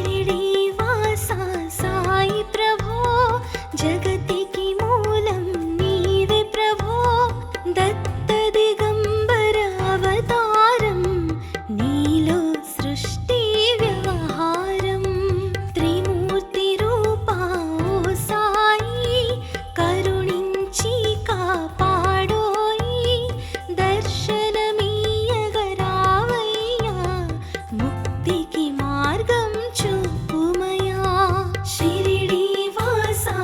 शिरिडीवासा साई प्रभो जगतिकी मूलं नीवे प्रभो दत्त दिगंबर अवतारं नीलो सृष्टि व्यवहारं त्रिमूर्ति रूपा ओ साई करुणिंची कापाडोई दर्शनमीयगरावయ్యా मुक्तिकी మార్గం చూపుమయా షిరిడీవాసా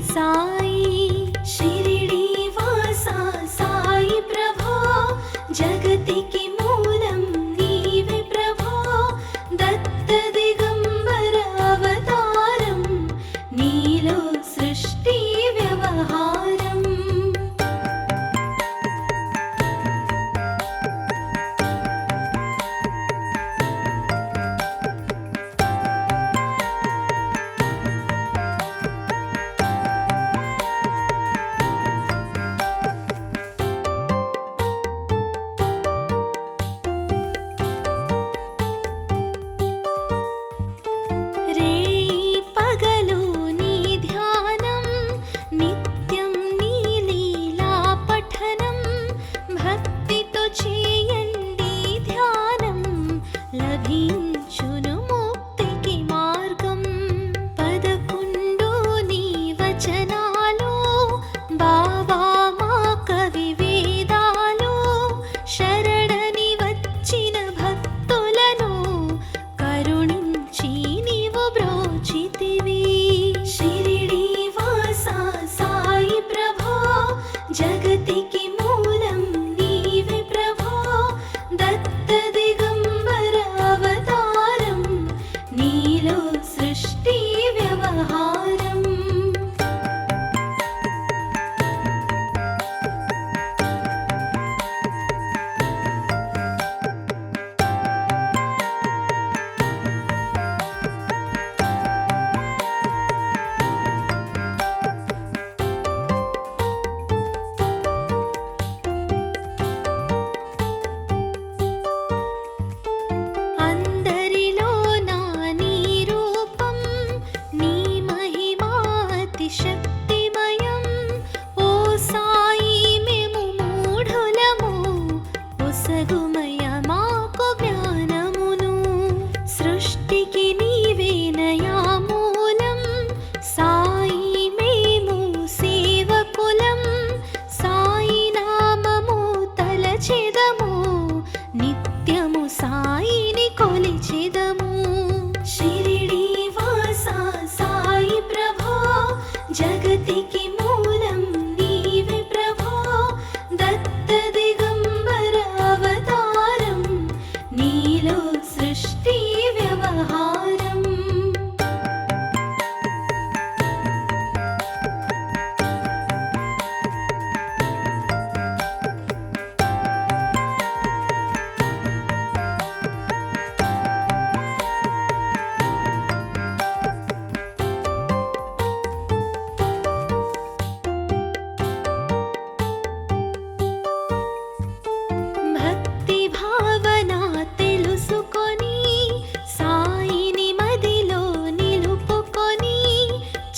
साई शिरडी वासा साई प्रभो जगतिकी मूलं नीवे प्रभो दत्त दिगंबर अवतारं नीलो सृष्टि व्यवहारम् जगतिकी मूलं नीवे प्रभो दत्त दिगंबर अवतारं नीलो सृष्टि व्यवहारम् నిత్యము సాయిని కొలిచెదము శిరిడి వాసా సాయి ప్రభో జగతికి మూలం నీవే ప్రభో దత్త దిగంబర అవతారం నీలో సృష్టి వ్యవహారం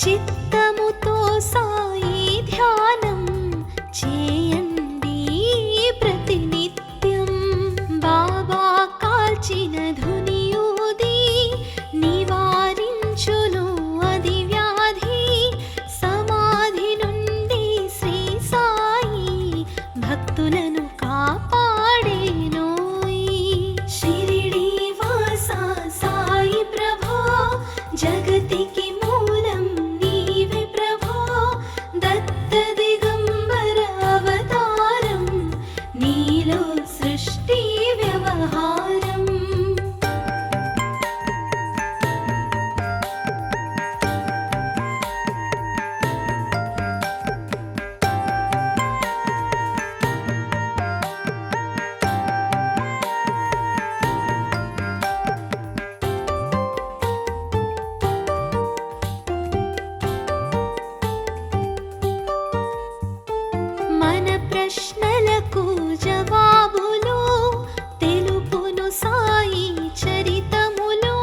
చిత్తముతో సాయి ధ్యానం చేయండి ప్రతినిత్యం బాబా కాల్చిన ధునియూది నివారించును అది వ్యాధి సమాధి నుండి శ్రీ సాయి భక్తులను కాపాడేనోయ్ శిరిడి వాసా సాయి ప్రభో జగతికి మూలం నీవే ప్రభో దత్త దిగంబర అవతారం నీలో సృష్టి వ్యవహారం మన ప్రశ్నలకు జవాబులు తెలుపును సాయి చరితములు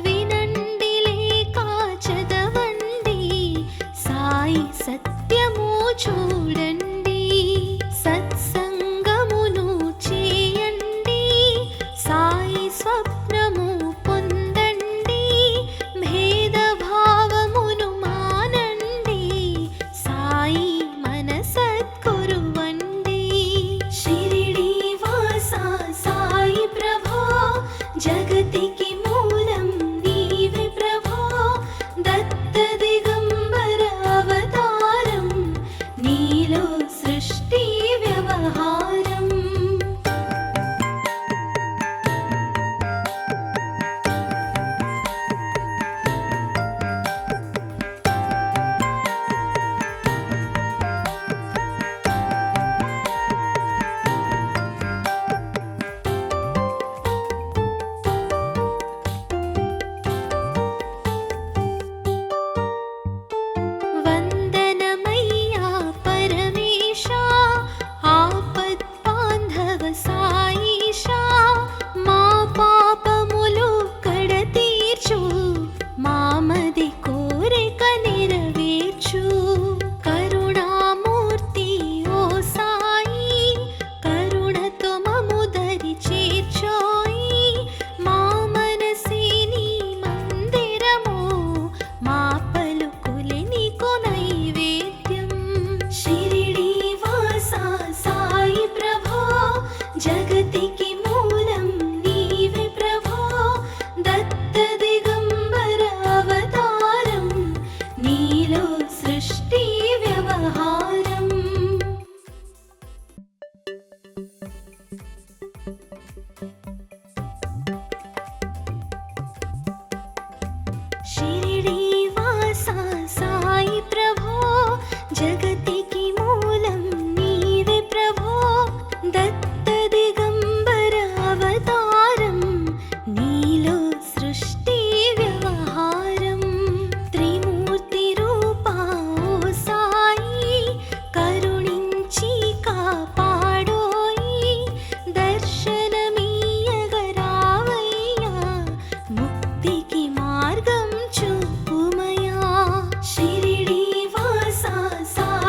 వినండి లేక చదవండి సాయి సత్యము చూడండి సత్సంగమును చేయండి సాయి స్వప్నము పొందండి భేదభావమును మానండి సాయి మన సద్గురువండి శిరిడి వాసా సాయి ప్రభో జగతికి మూలం నీవే ప్రభో దత్త దిగంబర జగతికి మూలం నీవే ప్రభో, దత్త దిగంబర అవతారం, నీలో సృష్టి వ్యవహారం. త్రిమూర్తి రూపా ఓ సాయి, కరుణించి కాపాడోయి, దర్శనమీయగరావయ్యా, ముక్తికి మార్గం చూపుమయా. షిరిడి వాసా సాయి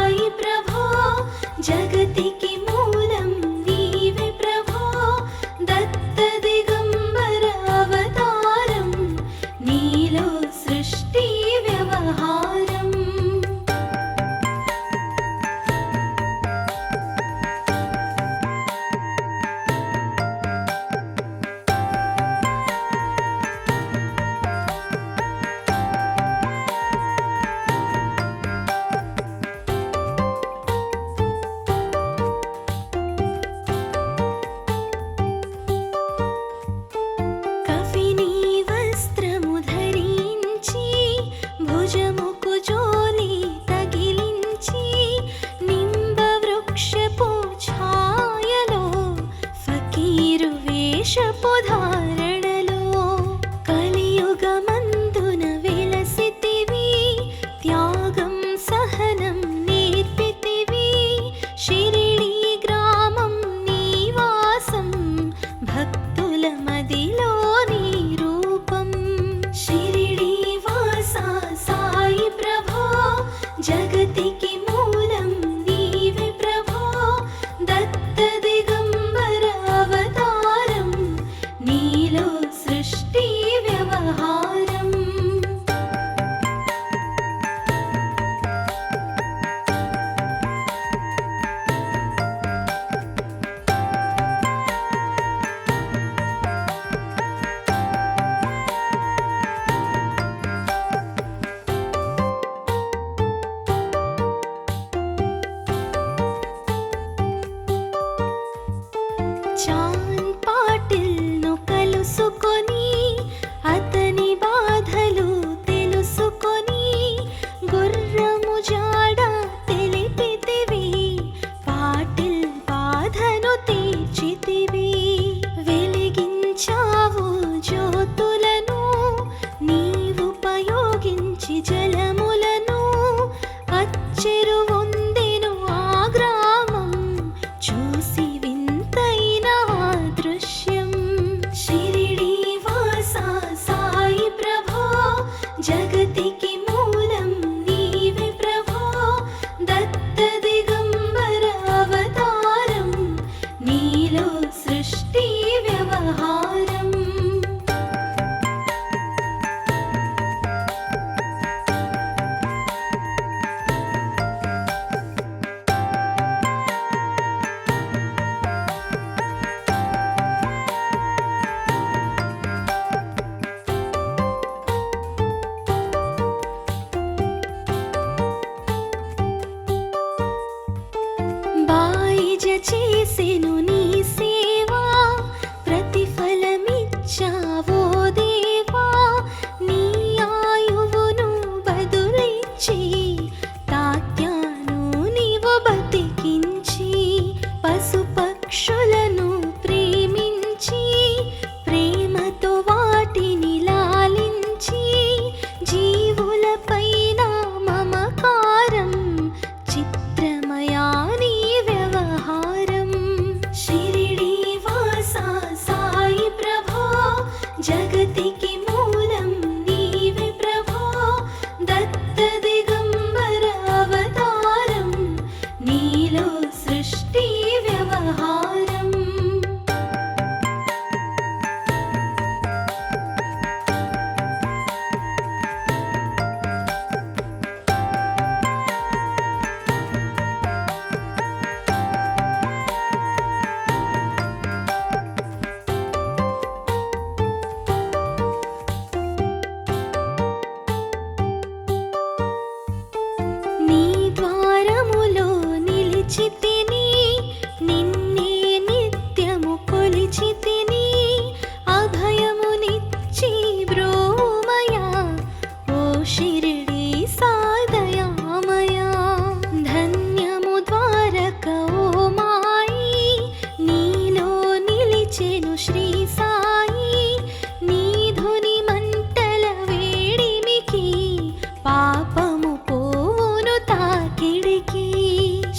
ముక్తికి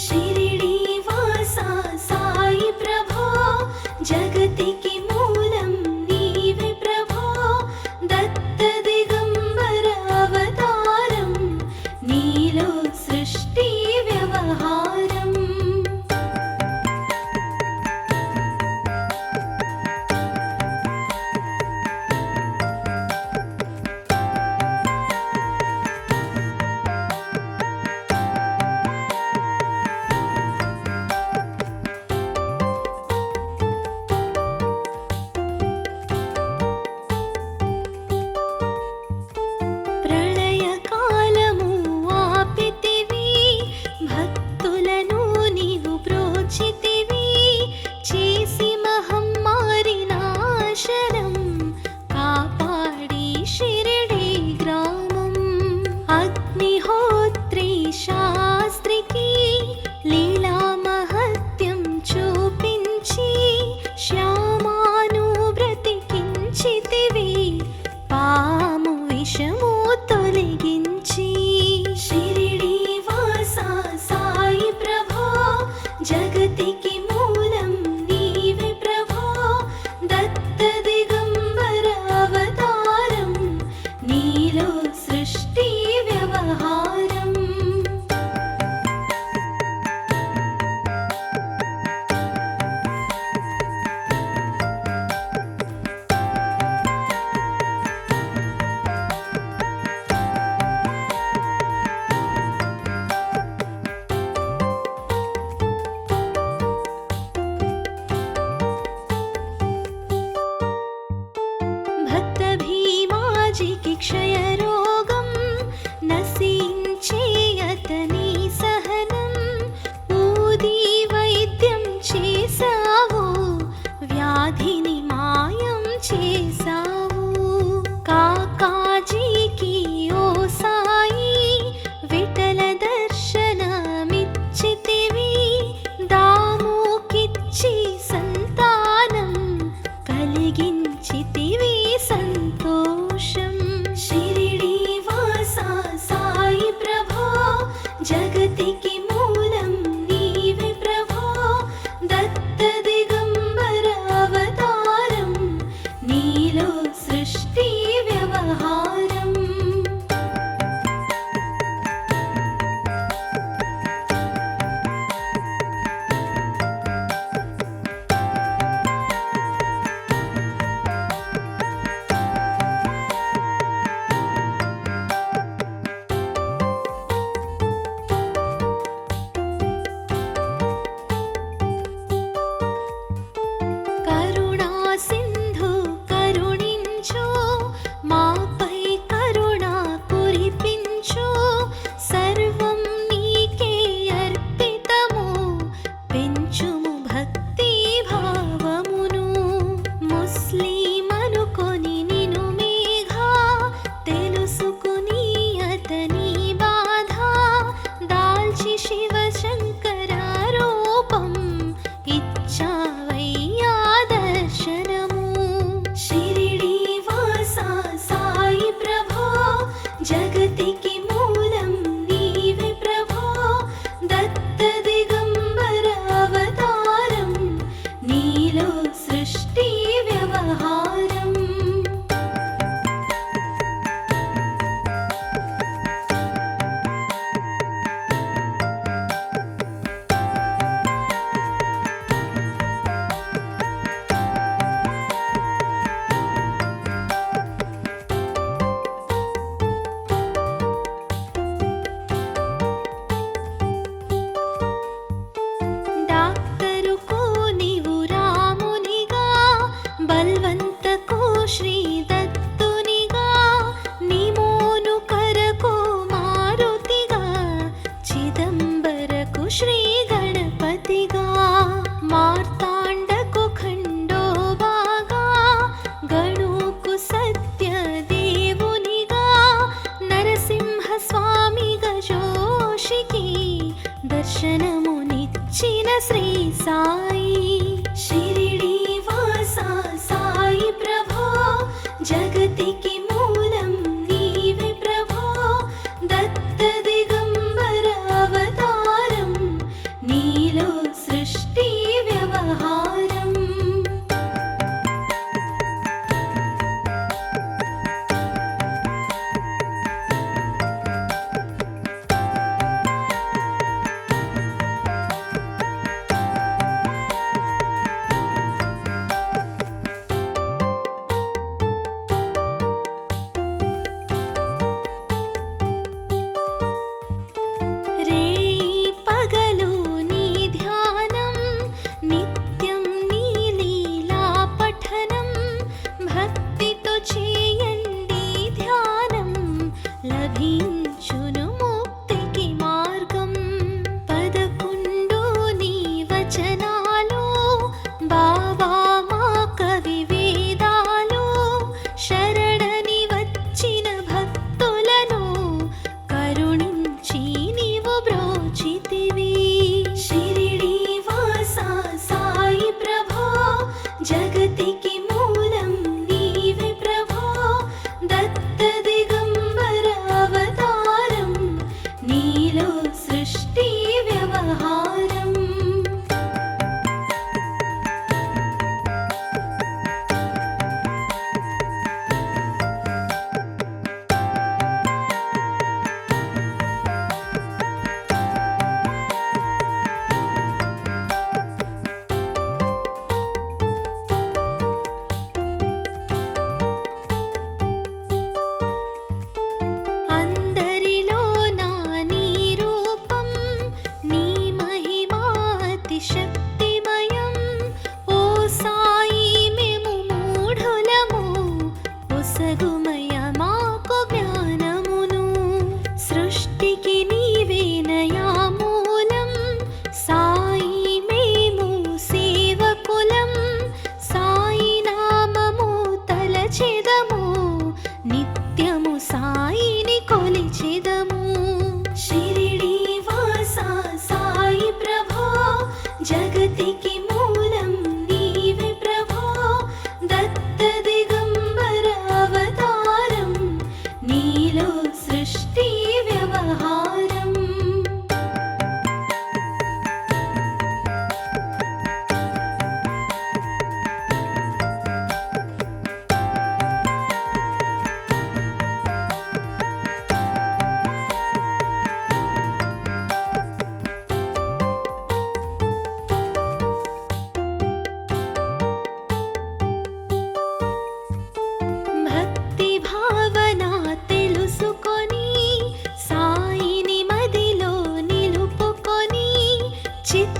షిరిడి వాసా సాయి ప్రభో జగతికి మూలం నీవే ప్రభో దత్త దిగంబర అవతారం నీలో సృష్టి వ్యవహారం ప్రళయకాలము ఆపితివి భక్తులను నీవు ప్రోచితివి చేసి మహమ్మారి నాశనం కాపాడి షిరిడి గ్రామం అగ్నిహోత్రి శాస్త్రికి లీలా మహత్యం చూపించి శ్యామాను బ్రతికించితివి పాము విషము తొలగించి షిరిడి వాసా సాయి ప్రభో జగతికి మూలం నీవే ప్రభో దత్త దిగంబర అవతారం నీలో సృష్టి వ్యవహారం భక్త భీమాజీకి క్షయరోగం నశించే అతని సహనం ఊది వైద్యం చేసావు వ్యాధిని మాయం చేసావు కాకాజీకి ఓ సాయి విఠల దర్శనమిచ్చితివి దాముకిచ్చి సంతానం కలిగించితివి సంతోషం షిరిడి వాసా సాయి ప్రభో జగతికి మూలం నీవే ప్రభో దత్త దిగంబర అవతారం నీలో సృష్టి వ్యవహారం కరుణా సింధు కరుణించు మాపై కరుణ కురిపించు సర్వం నీకే అర్పితము పెంచుము భక్తి భావమును ముస్లిం అనుకొని నిను మేఘా తెలుసుకుని అతని బాధ దాల్చి శివ శంకర రూపం ఇచ్చావయ్యా దర్శనము షిరిడి వాసా సాయి ప్రభో జగతికి మూలం నీవే ప్రభో దత్త దిగంబర అవతారం నీలో సృష్టి వ్యవహారం డాక్టరుకు నీవు రామునిగా బల్వంతకు శ్రీ దత్తునిగా నిమోను కరకు మారుతిగా చిదంబరకు శ్రీ గణపతిగా మార్తాండకు ఖండోబాగా గణుకు సత్య దేవునిగా నరసింహ స్వామిగా జోషికి దర్శనమునిచ్చిన శ్రీ సాయి షిరిడి వాసా సాయి ప్రభో జగతికి మూలం నీవే ప్రభో దత్త దిగంబర అవతారం శక్తిమయం. ఓ సాయి మేము మూఢులము, ఒసగుమయ మాకు జ్ఞానమును. సృష్టికి నీవేనయా మూలం, సాయి మేము సేవకులం. సాయి నామము తలచెదము, నిత్యము సాయిని కొలిచెదము. షిరిడి వాసా సాయి ప్రభో, జగతికి మూలం నీవే ప్రభో. దత్త దిగంబర అవతారం, నీలో సృష్టి వ్యవహారం. భక్తి భావన తెలుసుకొని, సాయిని మదిలో నిలుపుకొని, చిత్త